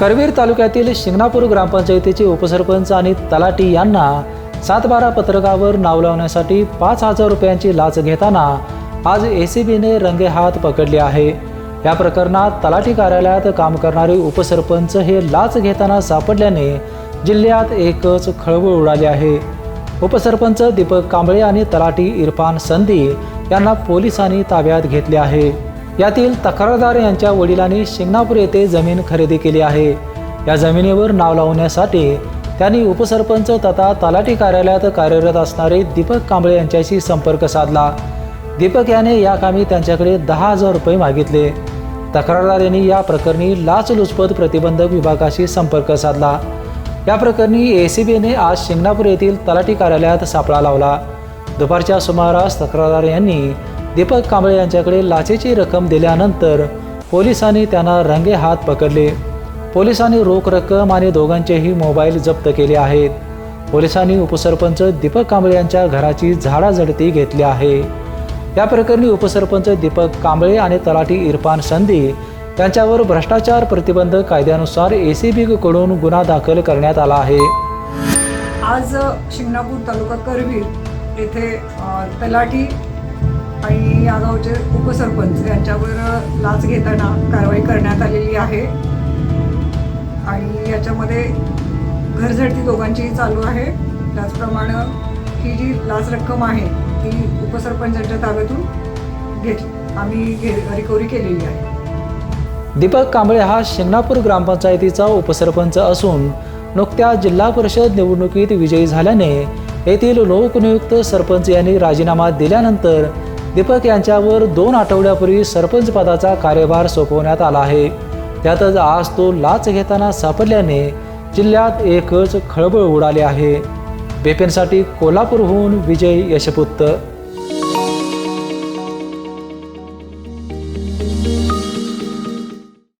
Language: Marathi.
करवीर तालुक्यातील शिंगणापूर ग्रामपंचायतीचे उपसरपंच आणि तलाठी यांना 7/12 पत्रकावर नाव लावण्यासाठी 5,000 रुपयांची लाच घेताना आज ACBने रंगेहात पकडले आहे। या प्रकरणात तलाठी कार्यालयात काम करणारे उपसरपंच हे लाच घेताना सापडल्याने जिल्ह्यात एकच खळबळ उडाली आहे। उपसरपंच दीपक कांबळे आणि तलाठी इरफान संधी यांना पोलिसांनी ताब्यात घेतले आहे। यातील तक्रारदार यांच्या वडिलांनी शिंगणापूर येथे जमीन खरेदी केली आहे। या जमिनीवर नाव लावण्यासाठी त्यांनी उपसरपंच तथा तलाठी कार्यालयात कार्यरत असणारे दीपक कांबळे यांच्याशी संपर्क साधला। दीपक याने या कामी त्यांच्याकडे 10,000 रुपये मागितले। तक्रारदार यांनी या प्रकरणी लाचलुचपत प्रतिबंधक विभागाशी संपर्क साधला। या प्रकरणी ACBने आज शिंगणापूर येथील तलाठी कार्यालयात सापळा लावला। दुपारच्या सुमारास तक्रारदार यांनी दीपक कांबळे यांच्याकडे लाचेची रक्कम दिल्यानंतर पोलिसांनी त्यांना रंगेहात पकडले। पोलिसांनी रोख रक्कम आणि दोघांचेही मोबाईल जप्त केले आहेत। पोलिसांनी उपसरपंच दीपक कांबळे यांच्या घराची झाडाझडती घेतली आहे। या प्रकरणी उपसरपंच दीपक कांबळे आणि तलाठी इरफान संधी यांच्यावर भ्रष्टाचार प्रतिबंधक कायद्यानुसार ACB कडून गुन्हा दाखल करण्यात आला आहे। आज शिंगणापूर तालुका करवीर येथे तलाठी आणि या गावचे उपसरपंच यांच्यावर लाच घेताना कारवाई करण्यात आलेली आहे आणि याच्यामध्ये घरझडती दोघांचीही चालू आहे। त्याचप्रमाणे ही जी लाच रक्कम आहे ती उपसरपंचांच्या ताब्यातून आम्ही रिकव्हरी केलेली आहे। दीपक कांबळे हा शिंगणापूर ग्रामपंचायतीचा उपसरपंच असून नुकत्याच जिल्हा परिषद निवडणुकीत विजयी झाल्याने येथील लोकनियुक्त सरपंच यांनी राजीनामा दिल्यानंतर दीपक यांच्यावर 2 आठवड्यापूर्वी सरपंच पदाचा कार्यभार सोपवण्यात आला आहे। त्यातच आज तो लाच घेताना सापडल्याने जिल्ह्यात एकच खळबळ उडाली आहे। बेपेनसाठी कोल्हापूरहून विजय यशपुत्त।